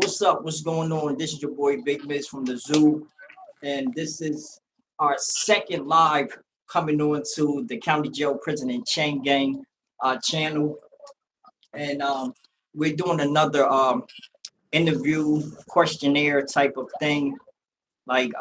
what's up? What's going on? This is your boy Big Miz from the Zoo, and this is our second live coming on to the County Jail Prison and Chain Gang channel, and we're doing another interview questionnaire type of thing, like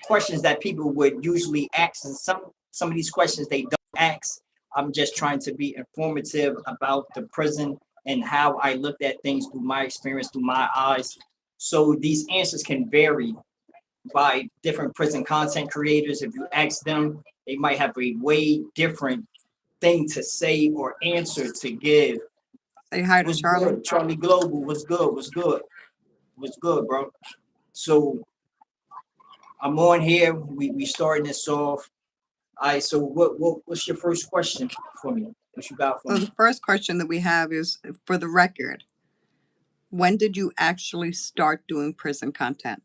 questions that people would usually ask, and some of these questions they don't ask. I'm just trying to be informative about the prison and how I looked at things through my experience, through my eyes. So these answers can vary by different prison content creators. If you ask them, they might have a way different thing to say or answer to give. Say hi to What's Charlie. good? Charlie Global, what's good? What's good? What's good, bro? So I'm on here. We starting this off. All right, so what's your first question for me? What you got for So me? the first question that we have is, for the record, when did you actually start doing prison content?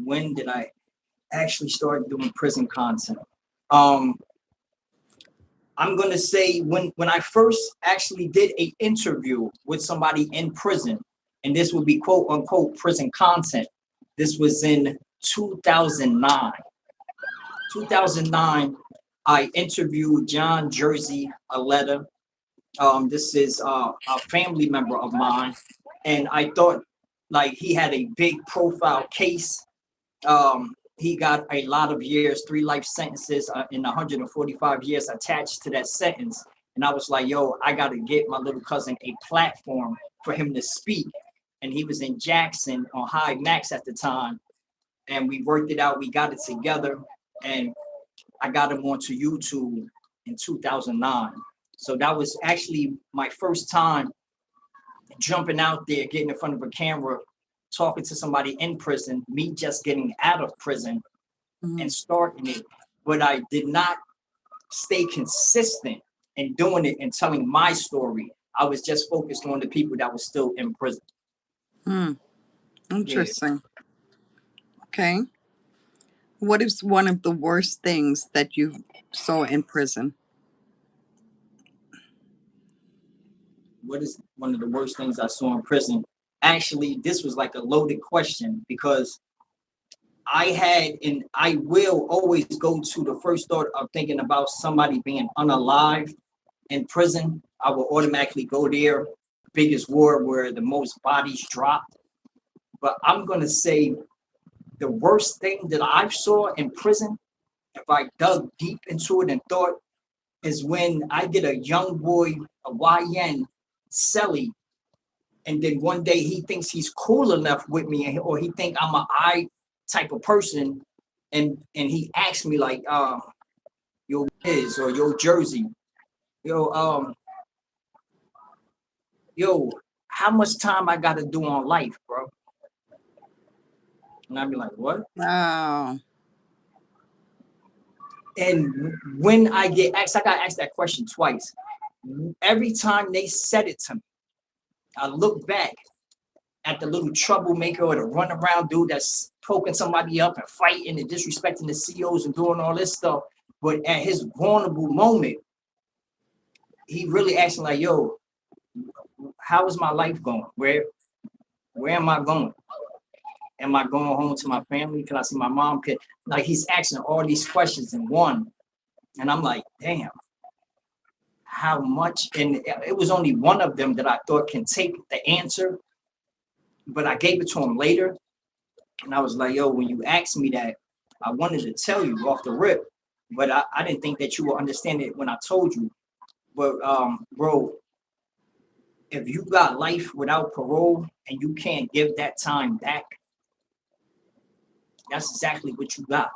When did I actually start doing prison content? I'm gonna say when I first actually did a interview with somebody in prison, and this would be quote unquote prison content. This was in 2009. 2009, I interviewed John Jersey Aletta. This is a family member of mine, and I thought like he had a big profile case. He got a lot of years, 3 life sentences and 145 years attached to that sentence. And I was like, yo, I got to get my little cousin a platform for him to speak. And he was in Jackson on High Max at the time. And we worked it out. We got it together. And I got him onto YouTube in 2009. So that was actually my first time jumping out there, getting in front of a camera, talking to somebody in prison, me just getting out of prison and starting it. But I did not stay consistent in doing it and telling my story. I was just focused on the people that were still in prison. Interesting. Yeah. Okay. What is one of the worst things that you saw in prison? What is one of the worst things I saw in prison? Actually, this was like a loaded question because I had and I will always go to the first thought of thinking about somebody being unalived in prison. I will automatically go there. Biggest war where the most bodies dropped. But I'm gonna say the worst thing that I saw in prison, if I dug deep into it and thought, is when I get a young boy, a YN, Selly, and then one day he thinks he's cool enough with me, or he think I'm an I type of person, and he asks me like, yo Miz or yo Jersey, yo yo, how much time I gotta do on life, bro? And I'd be like, what? Wow. And when I get asked, I got asked that question twice. Every time they said it to me, I look back at the little troublemaker or the runaround dude that's poking somebody up and fighting and disrespecting the COs and doing all this stuff. But at his vulnerable moment, he really asking like, yo, how is my life going? Where am I going? Am I going home to my family? Can I see my mom? Like he's asking all these questions in one. And I'm like, damn, how much? And it was only one of them that I thought can take the answer, but I gave it to him later. And I was like, yo, when you asked me that, I wanted to tell you off the rip, but I didn't think that you would understand it when I told you. But bro, if you got life without parole and you can't give that time back, that's exactly what you got.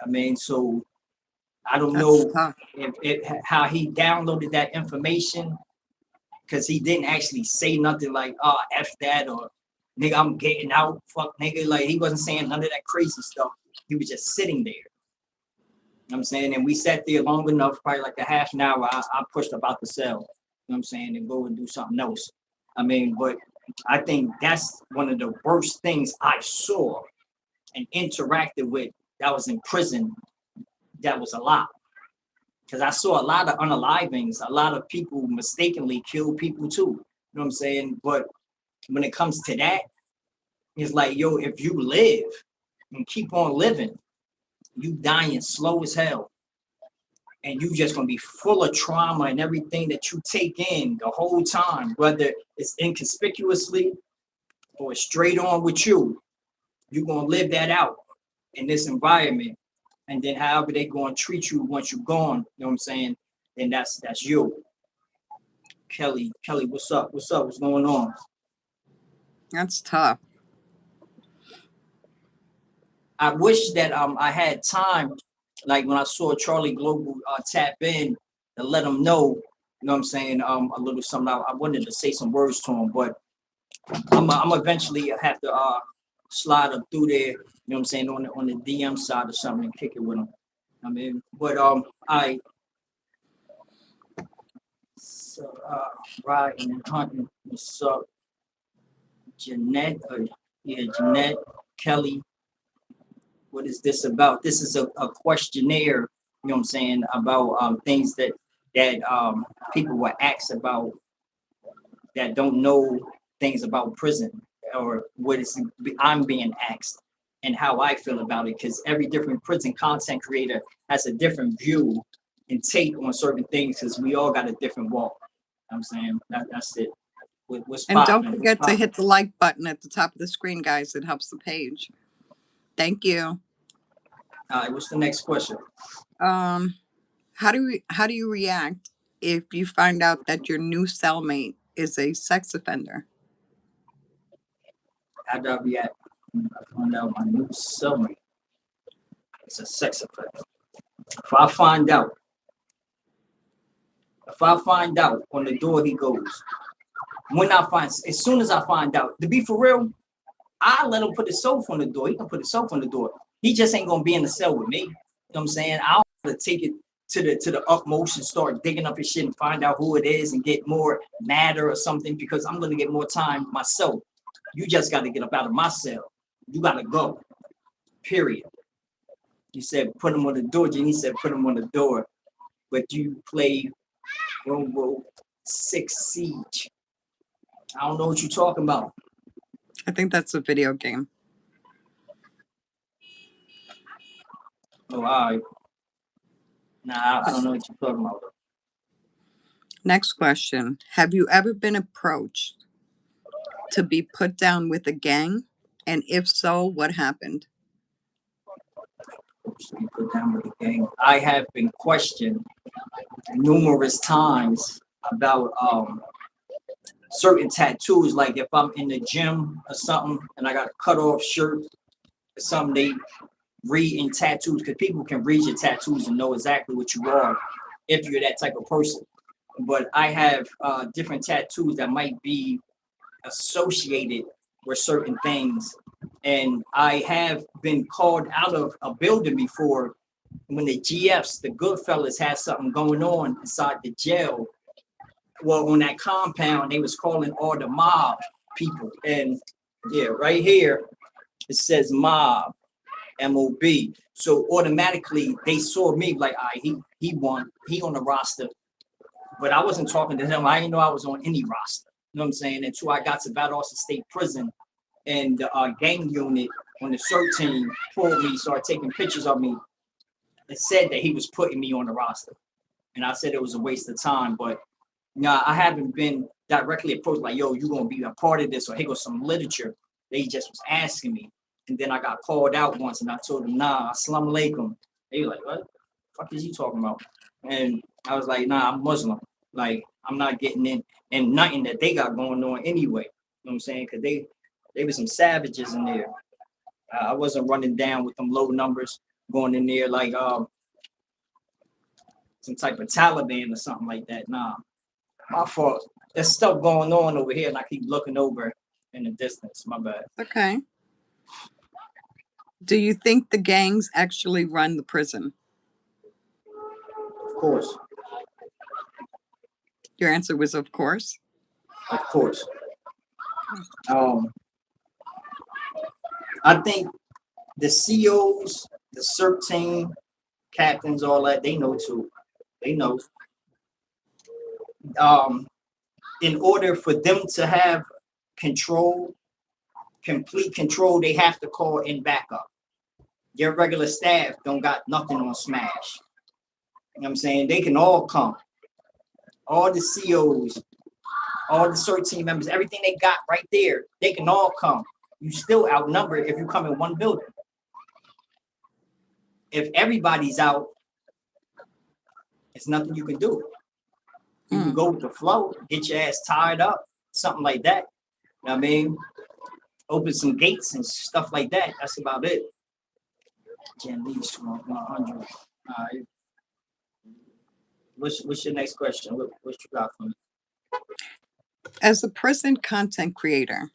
I mean, so I don't know if how he downloaded that information, because he didn't actually say nothing like, oh, F that, or nigga, I'm getting out, fuck nigga. Like he wasn't saying none of that crazy stuff. He was just sitting there. You know what I'm saying? And we sat there long enough, probably like a half an hour. I pushed about the cell, you know what I'm saying, and go and do something else. I mean, but I think that's one of the worst things I saw and interacted with that was in prison. That was a lot. Because I saw a lot of unalivings, a lot of people mistakenly kill people too. You know know what I'm saying? But when it comes to that, it's like, yo, if you live and keep on living, you dying slow as hell. And you just gonna be full of trauma and everything that you take in the whole time, whether it's inconspicuously or straight on with you. You're gonna live that out in this environment. And then however they gonna treat you once you're gone, you know what I'm saying? Then that's you. Kelly, what's up? What's up? What's going on? That's tough. I wish that I had time, like when I saw Charlie Global tap in to let him know, you know what I'm saying, a little something. I wanted to say some words to him, but I'm eventually have to slide up through there, you know what I'm saying, on the DM side or something and kick it with him. I mean, but I so riding and hunting. What's up, Jeanette? Yeah, Jeanette, Kelly. What is this about? This is a questionnaire, you know what I'm saying, about things that people were asked about that don't know things about prison or what is I'm being asked and how I feel about it, because every different prison content creator has a different view and take on certain things because we all got a different walk. You know what I'm saying that's it. What's And don't popping? forget to hit the like button at the top of the screen, guys. It helps the page. Thank you. All right, what's the next question? How do you react if you find out that your new cellmate is a sex offender? How do I react when I find out my new cellmate is a sex offender? If I find out on the door he goes, as soon as I find out, to be for real, I let him put his sofa on the door. He can put his sofa on the door. He just ain't gonna be in the cell with me. You know what I'm saying? I'll take it to the utmost and start digging up his shit and find out who it is and get more madder or something, because I'm gonna get more time myself. You just gotta get up out of my cell. You gotta go. Period. You said put him on the door. Jenny said put him on the door. But you play Rainbow Six Siege. I don't know what you're talking about. I think that's a video game. Oh, all right. Nah, I don't know what you're talking about. Next question. Have you ever been approached to be put down with a gang? And if so, what happened? Put down with the gang. I have been questioned numerous times about certain tattoos. Like if I'm in the gym or something and I got a cut off shirt or something, they read in tattoos, because people can read your tattoos and know exactly what you are if you're that type of person. But I have different tattoos that might be associated with certain things. And I have been called out of a building before when the GFs, the Goodfellas, had something going on inside the jail. Well, on that compound, they was calling all the mob people. And yeah, right here, it says mob, MOB. So automatically they saw me like, all right, he won, he on the roster. But I wasn't talking to him. I didn't know I was on any roster. You know what I'm saying? Until I got to Valdosta State Prison, and the gang unit on the CERT team pulled me, started taking pictures of me. It said that he was putting me on the roster. And I said it was a waste of time. But no, I haven't been directly approached like, yo, you gonna be a part of this, or here goes some literature. They just was asking me. And then I got called out once and I told them, nah, assalamu alaikum. They were like, what the fuck is you talking about? And I was like, nah, I'm Muslim. Like, I'm not getting in and nothing that they got going on anyway. You know what I'm saying? Because they were some savages in there. I wasn't running down with them low numbers going in there like some type of Taliban or something like that. Nah, my fault. There's stuff going on over here and I keep looking over in the distance. My bad. Okay. Do you think the gangs actually run the prison? Of course. Your answer was of course. Of course. I think the COs, the CERT team, captains, all that, they know too. They know. in order for them to have control, complete control, they have to call in backup. Your regular staff don't got nothing on Smash. You know what I'm saying? They can all come. All the COs, all the CERT team members, everything they got right there, they can all come. You still outnumbered if you come in one building. If everybody's out, it's nothing you can do. You can go with the flow, get your ass tied up, something like that. You know what I mean? Open some gates and stuff like that. That's about it. Can't leave 100. All right. What's your next question? What you got for me? As a prison content creator,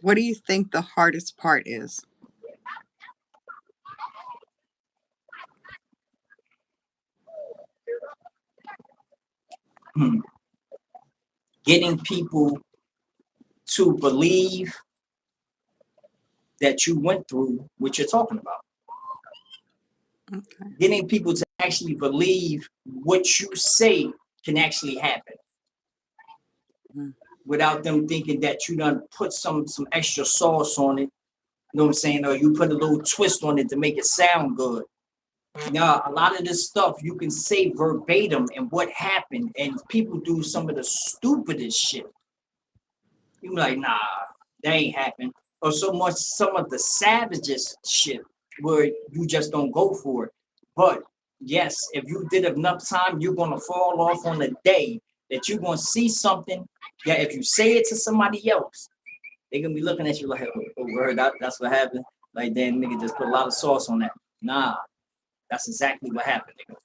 what do you think the hardest part is? Getting people to believe that you went through what you're talking about. Okay. Getting people to actually believe what you say can actually happen. Without them thinking that you done put some extra sauce on it. You know what I'm saying? Or you put a little twist on it to make it sound good. Now, a lot of this stuff you can say verbatim and what happened, and people do some of the stupidest shit. You be like, nah, that ain't happened. Or some of the savagest shit where you just don't go for it. But yes, if you did enough time, you're gonna fall off on the day that you're gonna see something that if you say it to somebody else, they're gonna be looking at you like, oh, word, that's what happened. Like, damn, nigga just put a lot of sauce on that. Nah, that's exactly what happened, nigga.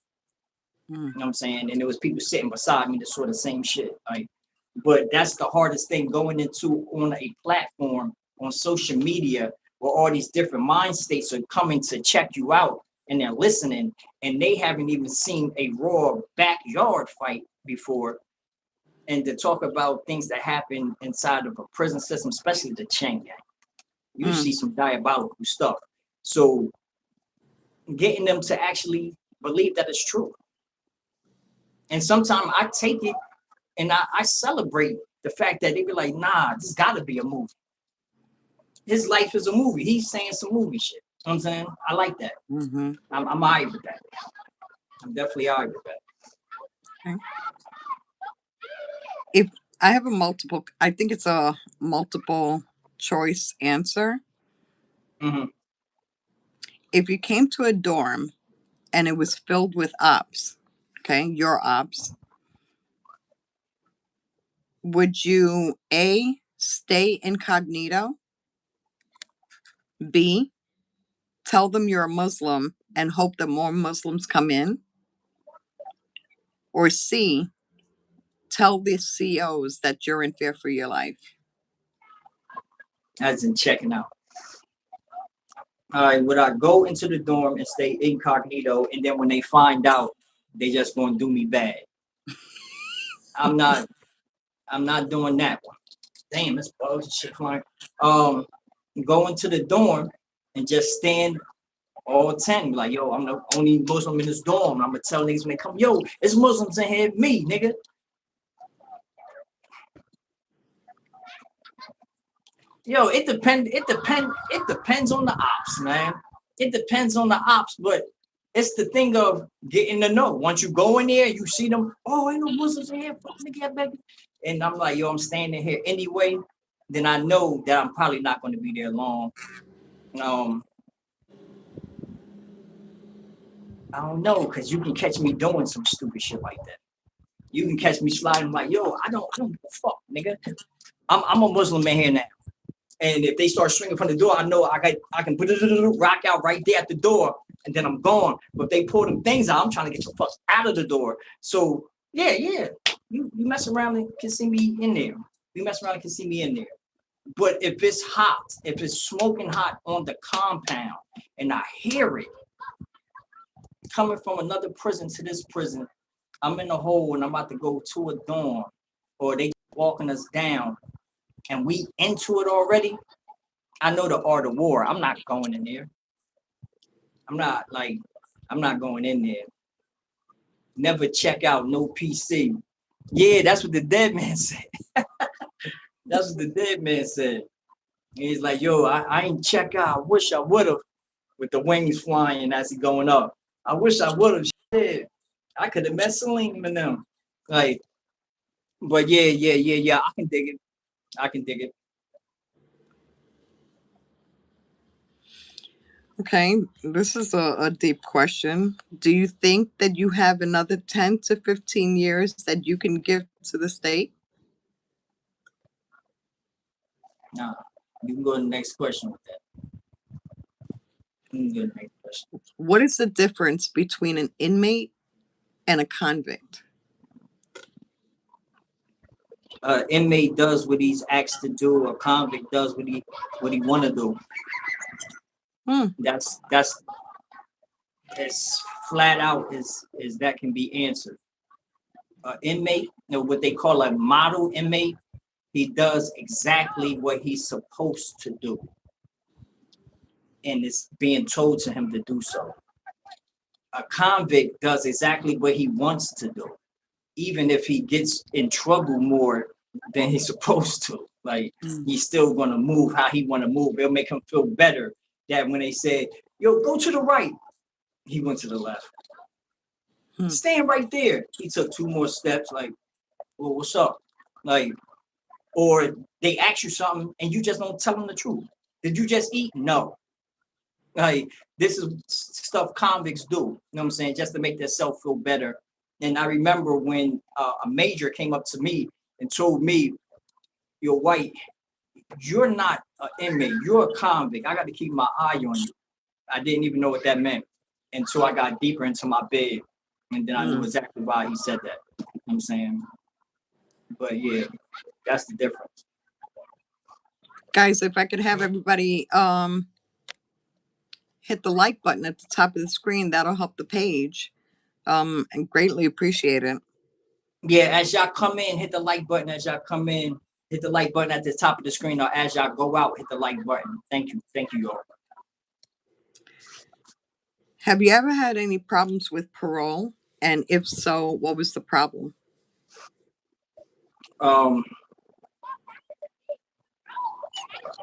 You know what I'm saying? And there was people sitting beside me that saw the same shit. Like, but that's the hardest thing going into on a platform on social media where all these different mind states are coming to check you out and they're listening and they haven't even seen a raw backyard fight before. And to talk about things that happen inside of a prison system, especially the chain gang, you see some diabolical stuff. So getting them to actually believe that it's true. And sometimes I take it and I celebrate the fact that they be like, nah, this gotta be a movie. His life is a movie. He's saying some movie shit. You know what I'm saying? I like that. I'm all right with that. I'm definitely all right with that. Okay. If I have I think it's a multiple choice answer. If you came to a dorm and it was filled with ops, okay, your ops, would you A, stay incognito, B, tell them you're a Muslim and hope that more Muslims come in, or C, tell the COs that you're in fear for your life? As in checking out. All right, would I go into the dorm and stay incognito, and then when they find out, they just gonna do me bad? I'm not doing that one. Damn, this bugs shit flying. Go into the dorm and just stand all 10, like, yo, I'm the only Muslim in this dorm. I'm gonna tell niggas when they come, yo, it's Muslims in here, me, nigga. Yo, it depends on the ops, man. It depends on the ops, but it's the thing of getting to know. Once you go in there, you see them, oh, ain't no Muslims in here, fuck, nigga, baby. And I'm like, yo, I'm standing here anyway, then I know that I'm probably not gonna be there long. I don't know, because you can catch me doing some stupid shit like that. You can catch me sliding like, yo, I don't give a fuck, nigga. I'm a Muslim in here now. And if they start swinging from the door, I know I can rock out right there at the door, and then I'm gone. But if they pull them things out, I'm trying to get the fuck out of the door. So yeah, you mess around and can see me in there. You mess around and can see me in there. But if it's hot, if it's smoking hot on the compound, and I hear it coming from another prison to this prison, I'm in a hole and I'm about to go to a dorm, or they walking us down, and we into it already, I know the art of war. I'm not going in there. I'm not going in there. Never check out no PC Yeah, that's what the dead man said. That's what the dead man said. And he's like, yo, I ain't check out. I wish I would have, with the wings flying as he going up. I wish I would have. Shit. I could have met Salim and them. Like, but yeah. I can dig it. I can dig it. Okay, this is a deep question. Do you think that you have another 10 to 15 years that you can give to the state? Nah, you can go to the next question with that. You can go to the next question. What is the difference between an inmate and a convict? Inmate does what he's asked to do. A convict does what he want to do. That's as flat out as that can be answered. Inmate, what they call a model inmate, he does exactly what he's supposed to do, and it's being told to him to do so. A convict does exactly what he wants to do, even if he gets in trouble more than he's supposed to. Like, he's still gonna move how he want to move. It'll make him feel better that when they said, yo, go to the right, he went to the left. Stand right there. He took 2 more steps, like, well, what's up? Like, or they ask you something and you just don't tell them the truth. Did you just eat? No. Like, this is stuff convicts do, you know what I'm saying, just to make themselves feel better. And I remember when a major came up to me and told me, you're white, you're not an inmate, you're a convict. I got to keep my eye on you. I didn't even know what that meant until I got deeper into my bed. And then I knew exactly why he said that. You know what I'm saying? But yeah, that's the difference. Guys, if I could have everybody hit the like button at the top of the screen, that'll help the page. And greatly appreciate it. Yeah, as y'all come in, hit the like button. As y'all come in, hit the like button at the top of the screen, or as y'all go out, hit the like button. Thank you, y'all. Have you ever had any problems with parole? And if so, what was the problem?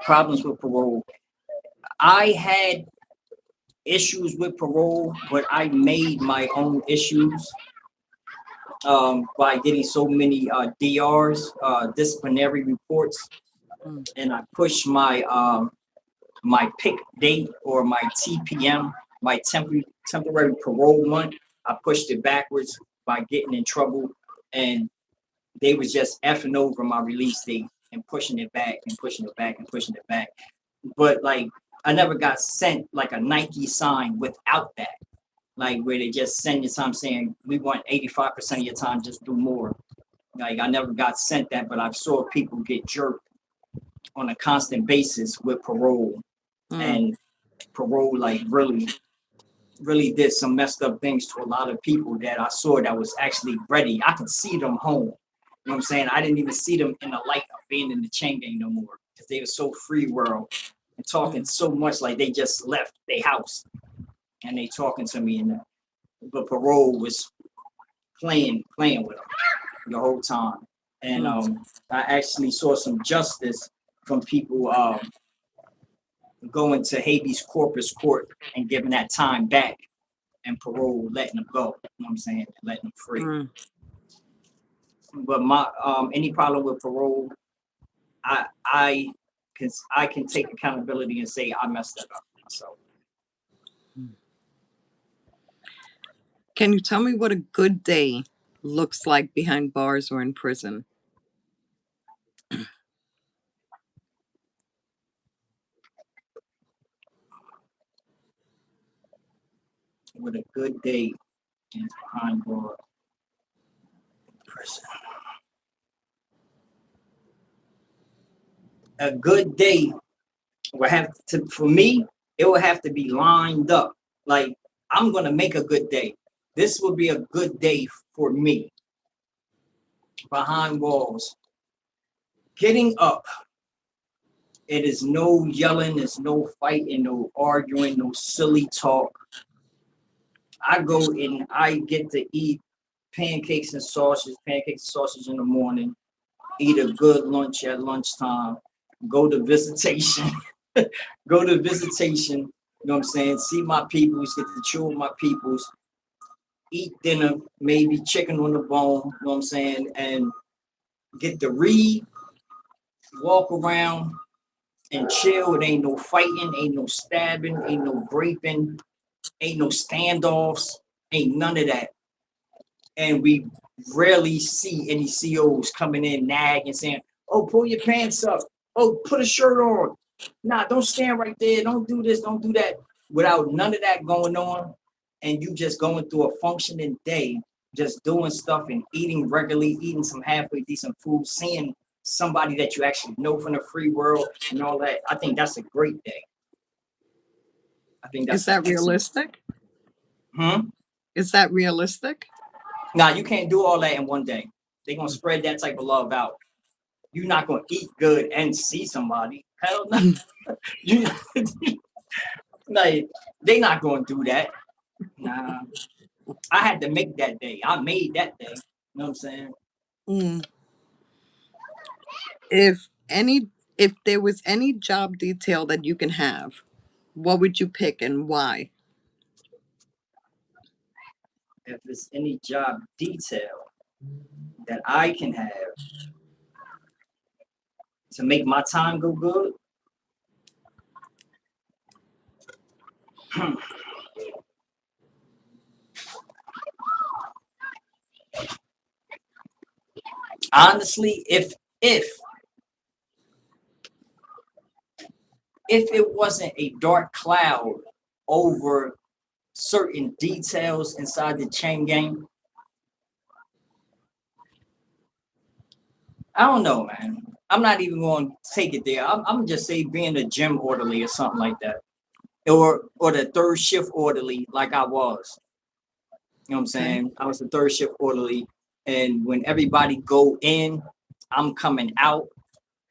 Problems with parole. I had issues with parole, but I made my own issues by getting so many DRs, disciplinary reports, and I pushed my my pick date, or my TPM, my temporary parole month. I pushed it backwards by getting in trouble, and they was just effing over my release date and pushing it back and pushing it back and pushing it back. But like, I never got sent like a Nike sign without that, like where they just send you time saying, we want 85% of your time, just do more. Like, I never got sent that, but I saw people get jerked on a constant basis with parole. And parole like really did some messed up things to a lot of people that I saw that was actually ready. I could see them home. You know what I'm saying? I didn't even see them in the light of being in the chain gang no more, because they were so free world and talking so much like they just left their house and they talking to me. And but parole was playing with them the whole time. And I actually saw some justice from people going to habeas corpus court and giving that time back, and parole letting them go. You know what I'm saying? Letting them free. But my any problem with parole, I can take accountability and say I messed that up myself. Can you tell me what a good day looks like behind bars or in prison? What a good day is behind bars, prison. A good day will have to, for me, it will have to be lined up. Like, I'm gonna make a good day. This will be a good day for me. Behind walls, getting up. It is no yelling, there's no fighting, no arguing, no silly talk. I go and I get to eat pancakes and sausage in the morning, eat a good lunch at lunchtime, go to visitation, go to visitation, you know what I'm saying? See my peoples, get to chill with my peoples, eat dinner, maybe chicken on the bone, you know what I'm saying? And get to read, walk around, and chill. It ain't no fighting, ain't no stabbing, ain't no raping, ain't no standoffs, ain't none of that. And we rarely see any COs coming in nagging saying, "Oh, pull your pants up. Oh, put a shirt on. Nah, don't stand right there. Don't do this. Don't do that." Without none of that going on, and you just going through a functioning day, just doing stuff and eating regularly, eating some halfway decent food, seeing somebody that you actually know from the free world and all that. I think that's a great day. I think Is that's an that excellent. realistic? Hmm? Is that realistic? Now you can't do all that in one day. They're gonna spread that type of love out. You're not gonna eat good and see somebody. Hell no. You like they not gonna do that. Nah. I had to make that day. I made that day. You know what I'm saying? Mm. If any, if there was any job detail that you can have, what would you pick and why? If it's any job detail that I can have to make my time go good, honestly, if it wasn't a dark cloud over certain details inside the chain gang, I don't know, man. I'm not even going to take it there. I'm just say being a gym orderly or something like that, or the third shift orderly like I was. You know what I'm Okay. saying? I was the third shift orderly, and when everybody go in, I'm coming out,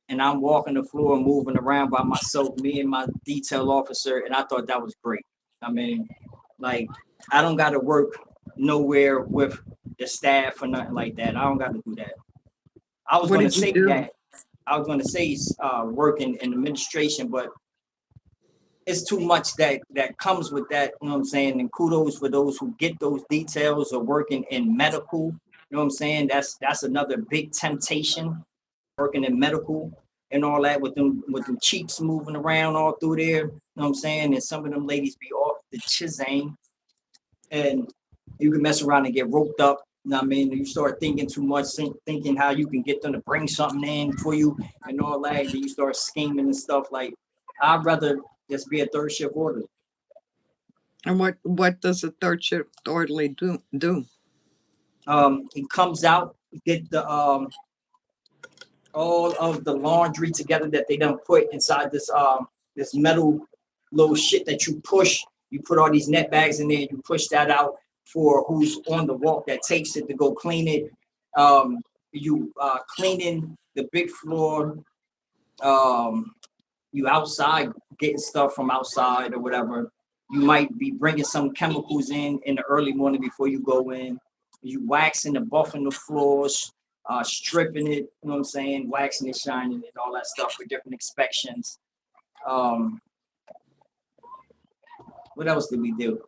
and I'm walking the floor, moving around by myself, me and my detail officer, and I thought that was great. I mean, like I don't got to work nowhere with the staff or nothing like that. I don't got to do that. I was What going to did you say do? that. I was going to say working in administration, but it's too much that comes with that. You know what I'm saying? And kudos for those who get those details or working in medical. You know what I'm saying? That's another big temptation. Working in medical and all that with them cheeks moving around all through there. You know what I'm saying? And some of them ladies be off the chisane, and you can mess around and get roped up. You know what I mean? You start thinking too much, thinking how you can get them to bring something in for you and all that. Then you start scheming and stuff. Like I'd rather just be a third shift orderly. And what does a third shift orderly do? It comes out, get the all of the laundry together that they done put inside this metal little shit that you push. You put all these net bags in there, you push that out for who's on the walk that takes it to go clean it. You cleaning the big floor. Um, you outside getting stuff from outside or whatever. You might be bringing some chemicals in the early morning before you go in. You waxing and buffing the floors, stripping it, you know what I'm saying, waxing it, shining it, all that stuff for different inspections. Um, what else did we do?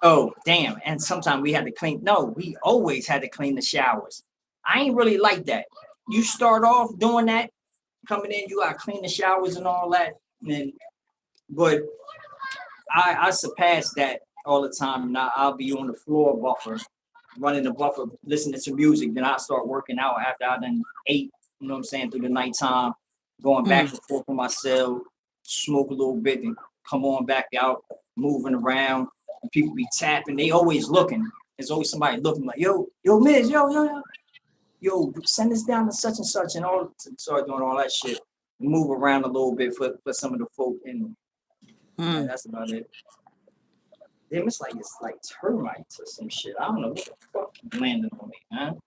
Oh, damn. And sometimes we had to clean. No, we always had to clean the showers. I ain't really like that. You start off doing that, coming in, you gotta clean the showers and all that. And but I surpass that all the time. Now I'll be on the floor buffer, running the buffer, listening to music. Then I start working out after I done ate, you know what I'm saying, through the nighttime, going back Mm. and forth with my cell, smoke a little bit, and come on back out, moving around. And people be tapping. They always looking. There's always somebody looking like, yo, Miz, yo, send this down to such and such, and all start doing all that shit. Move around a little bit for some of the folk, and yeah, Mm. that's about it. Damn, it's like termites or some shit. I don't know what the fuck landed on me, man.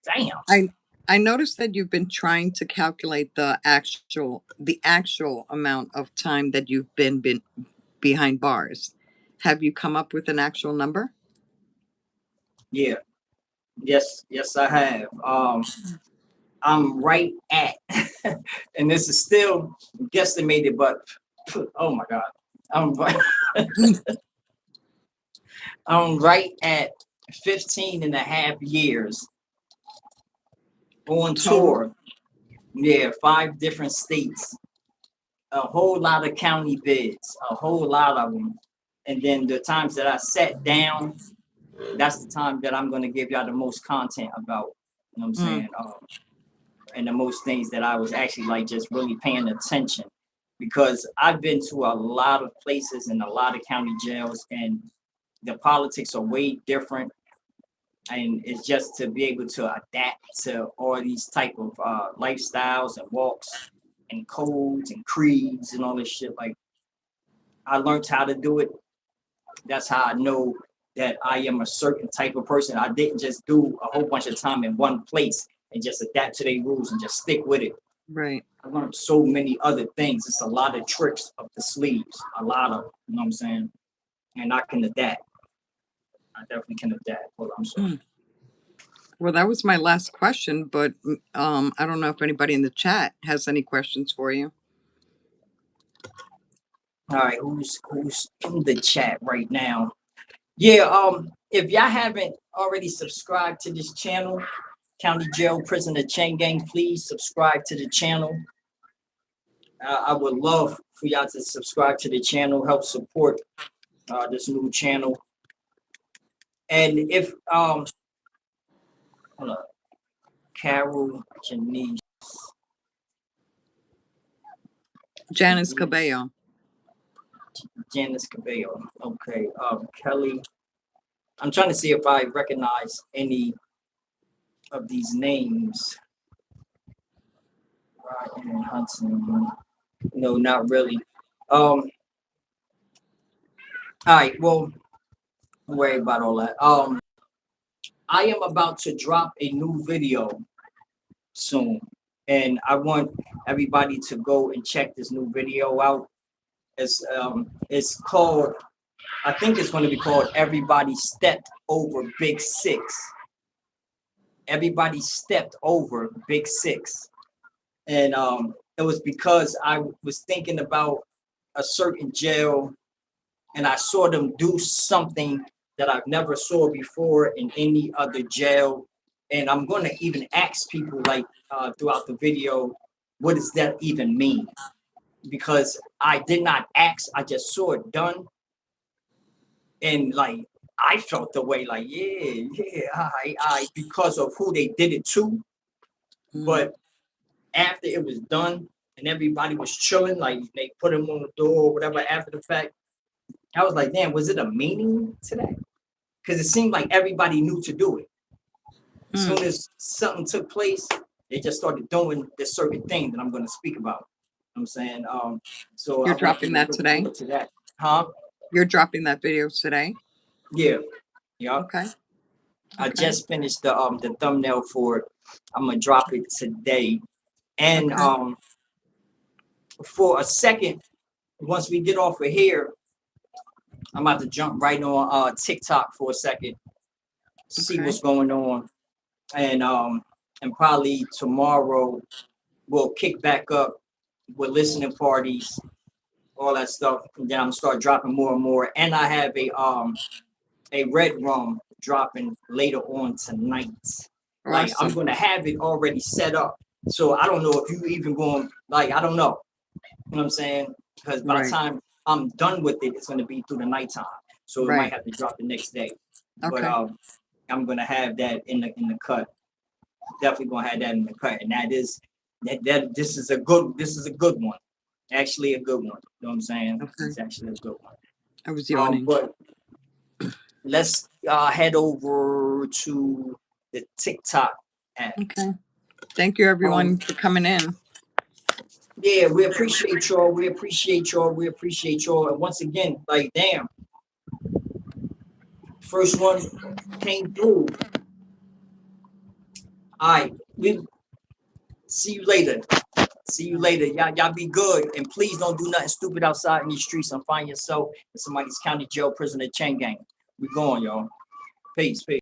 Damn. I I noticed that you've been trying to calculate the actual amount of time that you've been behind bars. Have you come up with an actual number? Yeah. Yes, I have. I'm right at, and this is still guesstimated, but oh my God, I'm right, I'm right at 15 and a half years on Total. tour. Yeah, 5 different states, a whole lot of county bids, a whole lot of them. And then the times that I sat down, that's the time that I'm gonna give y'all the most content about. You know what I'm Mm, saying? And the most things that I was actually like just really paying attention, because I've been to a lot of places and a lot of county jails, and the politics are way different. And it's just to be able to adapt to all these type of lifestyles and walks and codes and creeds and all this shit. Like, I learned how to do it. That's how I know that I am a certain type of person. I didn't just do a whole bunch of time in one place and just adapt to their rules and just stick with it. right. I learned so many other things. It's a lot of tricks up the sleeves, a lot of, you know what I'm saying? And I can adapt. I definitely can adapt. Hold on, I'm sorry. Mm. Well, that was my last question, but I don't know if anybody in the chat has any questions for you. All right, who's in the chat right now? Yeah, if y'all haven't already subscribed to this channel, County Jail Prisoner Chain Gang, please subscribe to the channel. I would love for y'all to subscribe to the channel, help support this new channel. And if hold on, Carol Janice Janice Cabello. Janice Cabello. Okay. Kelly. I'm trying to see if I recognize any of these names. Ryan Hudson. No, not really. All right. Well, don't worry about all that. I am about to drop a new video soon, and I want everybody to go and check this new video out. It's called, I think it's going to be called Everybody Stepped Over Big Six. Everybody stepped over Big Six. And it was because I was thinking about a certain jail, and I saw them do something that I've never saw before in any other jail. And I'm going to even ask people like throughout the video, what does that even mean? Because I did not ask, I just saw it done. And like, I felt the way like, I because of who they did it to. Mm, But after it was done and everybody was chilling, like they put him on the door or whatever after the fact, I was like, damn, was it a meaning to that? Because it seemed like everybody knew to do it. As soon as something took place, they just started doing this certain thing that I'm going to speak about. You know what I'm saying? So You're I want dropping people to that look today? forward to that. Huh? You're dropping that video today? Yeah. Yeah. Okay. I Okay. just finished the thumbnail for it. I'm gonna drop it today. And Okay. for a second, once we get off of here, I'm about to jump right on TikTok for a second, see Okay. what's going on. And probably tomorrow we'll kick back up with listening parties, all that stuff. And then I'm gonna start dropping more and more. And I have a red rum dropping later on tonight. Like, I'm Awesome. gonna have it already set up. So I don't know if you even going, like, I don't know. You know what I'm saying? Because by the Right. time I'm done with it, it's gonna be through the nighttime. So it might Right. have to drop the next day. But Okay. I'm gonna have that in the cut. Definitely gonna have that in the cut. And that is that this is a good one. Actually a good one. You know what I'm saying? Okay. It's actually a good one. I was yawning. But let's head over to the TikTok app. Okay. Thank you, everyone, for coming in. Yeah, we appreciate y'all. We appreciate y'all. We appreciate y'all. And once again, like, damn, first one came through. All right, we see you later. See you later. Y'all be good. And please don't do nothing stupid outside in these streets and find yourself in somebody's county jail, prison, or chain gang. We going, y'all. Peace, peace.